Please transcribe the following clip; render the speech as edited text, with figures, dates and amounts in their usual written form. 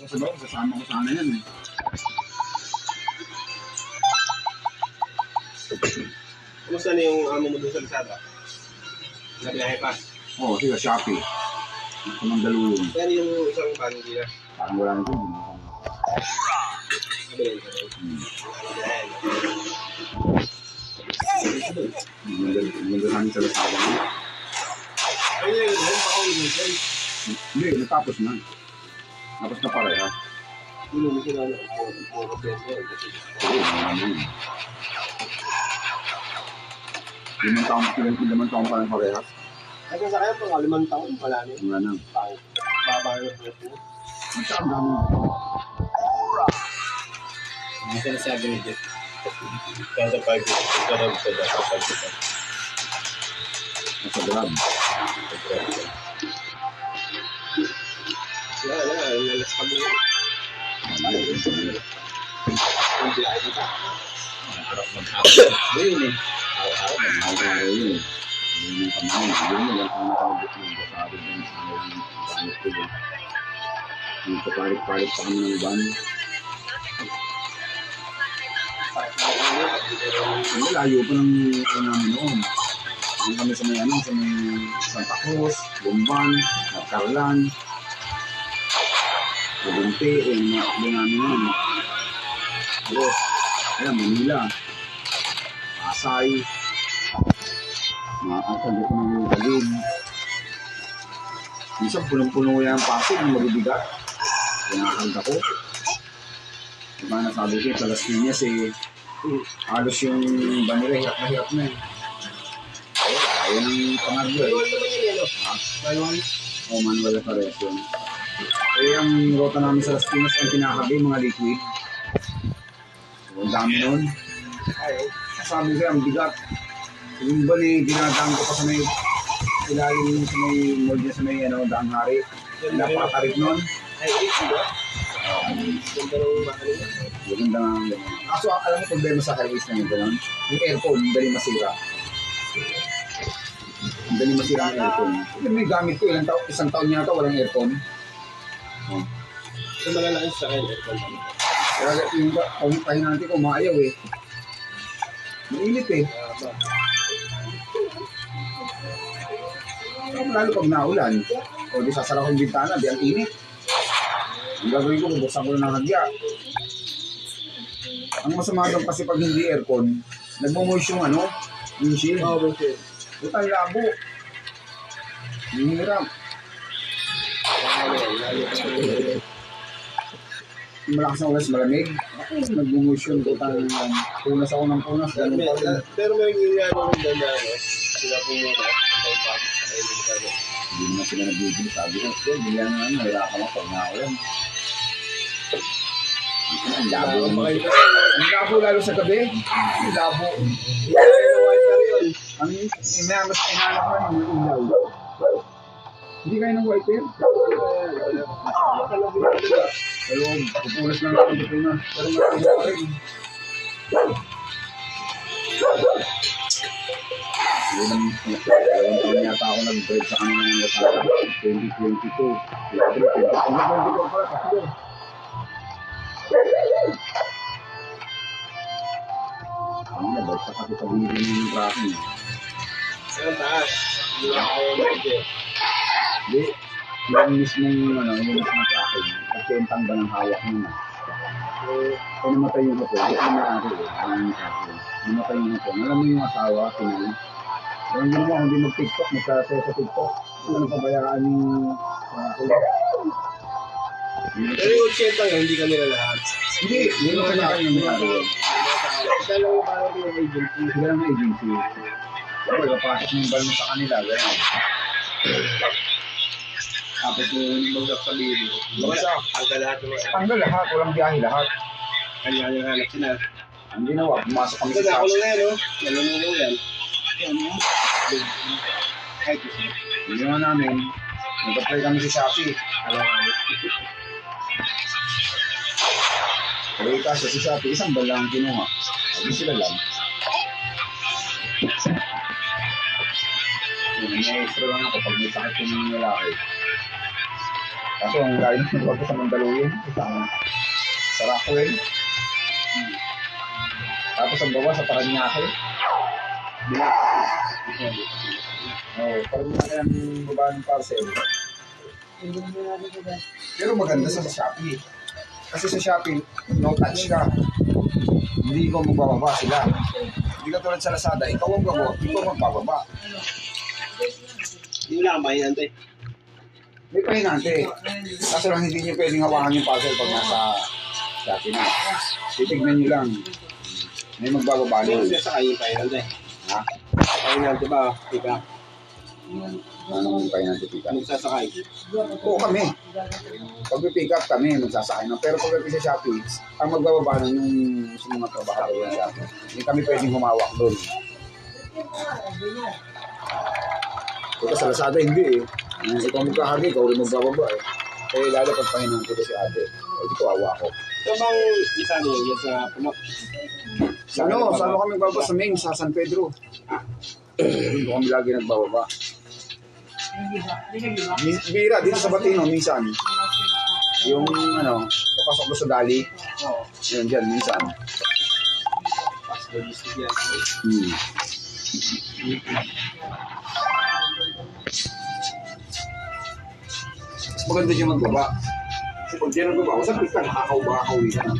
Ako sa loob, sasama ko sana yan eh. Kumusta na yung amo mo doon sa Lazada? Nagbiyahe pa? Oo, sige, Shopee. Ito ng dalulong. Pero yung isang pan, hindi na. Parang wala na ito. Nabilin ka rin. Maganda sa amin sa Lazada. Ay, yun, baka ulit mo. Hindi, natapos na. Tapos na pareha. Hindi mo sila na puro beso. Oo, marami yun. Limang taong pa rin parehas. Kasi sa kaya pang 5 taon, wala na yun. Wala na. Baba na po. Ang dami. Hindi ka nasabi ni Jeff. Kada 5 years, kada 5 years. Nasa grab. Wala, lalas ka mo. Ang biyahe na ka. Harap maghapon. Yun eh. Araw-araw Araw-araw yun. Yun yung kamay. Yun yung nakabot ng basabi dun sa mga gamit ko dun. Yung kapalit-palit pa kami ng van. Ang layo pa ng namin noon. Doon kami sa may sa may Santa Cruz, Lumban, Carlan, Lubunte, yung mga akbo namin noon. Tapos, ayan, Manila, Pasay, mga akabot ng Galing. Minsan punong-puno yan ang Pasig, yung mabibigat. Pinakakanta ko. Diba nasabi ko, sa Las Piñas halos yung banira, hirap na eh. Ayun ang pangarlo eh. Manual naman yan, ano? Manual? O, manual na pares yun. Ang rota namin sa Las Piñas ang pinakabi, mga liquid. So, ang dami nun. Sabi ko, ang bigat. Yung ba dinadaan ko pa sa may ilalim sa may mold niya sa may daang hari. Napakatarik nun. Ay, ito ba? Ganda ng mahal niya. Maganda nga ang gano'n. Kaso alam mo problema sa highways na yun gano'n? Yung aircon, dali masira. Dali masira ang aircon. Yung may gamit ko, isang taon niya ito, walang aircon. So, malalaki sa akin, aircon. Kaya yung pahinanti ko, maayaw eh. Mainit eh. Lalo pag naulan, o di sasara ko yung bintana, di ang init. Ang gagawin ko, bubuksan ko ng hagya. Ang masama doon kasi pag hindi aircon, nagmo-moist yung yung shield. Oo, okay. Butang labo. Hirap. Malakas na ulas, malamig. Ako, nagmo-moist yung butang punas ako ng punas. Ganun pa rin. Pero may ginagawa ng ganda, sila po muna. Hindi naman sila nagbibili. Sabi ko, bilhan nga, nahirapan ako pag naulan. Ang labo. Ang labo lalo sa gabi. Ang labo. Ang mas pinanap mo yung ilaw. Hindi kayo ng wiper? Pero pupulas lang ako dito na. Pero matagal pa rin. Dalawang taon yata ako nag-break sa kanina ng Lazada. 2022. Ang nag-break ko pala kasi yun. Ang nabagsak kasi sa binigyan ng tracking. Saan taas? Hindi na ako medyo. Hindi. Yung mismong tracking. Nagkentang ba ng hawak mo na? Kaya namatay yung ako. Hindi ko namatay namatay yung ako. Alam mo yung asawa, sinay. Pero hindi mo, hindi mag-TikTok, magkasaya sa TikTok. Ano pabayaan yung kulit. Pero yung 80 nga, hindi kami na lahat. Hindi, yun ang kanya-kanya may-ari. Dalawa yung parang yung agency. Sila ang agency. Kapag napasok ng balon sa kanila, gano'n. Tapos yung bagsak sa bili. Bagsak. Hanggang lahat yung mga. Tanggal lahat, walang biyahe lahat. Kanya yung hanap sila. Ang ginawa, pumasok kami Kasi sa ako taas. lang yan, no? Nalunulong yan. Kahit gusto. Yung ginawa namin, nag-apply kami sa Shopee. Alam ko. Pero ikaso sa Shopee, isang bala ang kinuha. Sabi sila lang. May extra lang ako pag may sakit yung lalaki. Kaso ang layo ng bago sa Mandaluyong, isang sa Rockwell. Tapos ang gawa sa Paranaque. Bila. Oo, Paranaque ang baba ng parcel. Pero maganda sa Shopee. Kasi sa Shopee, no touch ka. Hindi ko magbababa sila. Hindi ka tulad sa Lazada, ikaw ang gabo, ikaw magbababa. Hindi lang ba yan, Ante? May pahinante. Kaso lang hindi nyo pwedeng hawakan yung parcel pag nasa Shopee na. Titignan nyo lang. May magbababa Ano nun. yung sa kayo tayo, Ante? Ha? Ayun lang, diba? Ika, Anong pahinante pick up? magsasakay. Oo kami. Pag pick up kami, magsasakay na. Pero pag sa Shopee, ang magbababa nun yung sa mga trabahador ng Shopee. Hindi kami pwedeng humawak doon. Ito sa Lazada, hindi eh. Ikaw magkahagi, ikaw rin magbababa eh. Kaya lalo pag pahinang ko si ate, ito awa ko. Ito bang isa niyo yan sa puno? Sa ano kami magbababa sa main, sa San Pedro. Doon kami lagi nagbababa. Bira, dito sa Batino, minsan. Yung ano, papasok ko sa Dali. Oo. Yun, dyan, minsan. Pas logistic yan. Mas maganda dyan magbaba. Kasi pag dyan nagbaba, usap ka, nakakaubahaw ka na.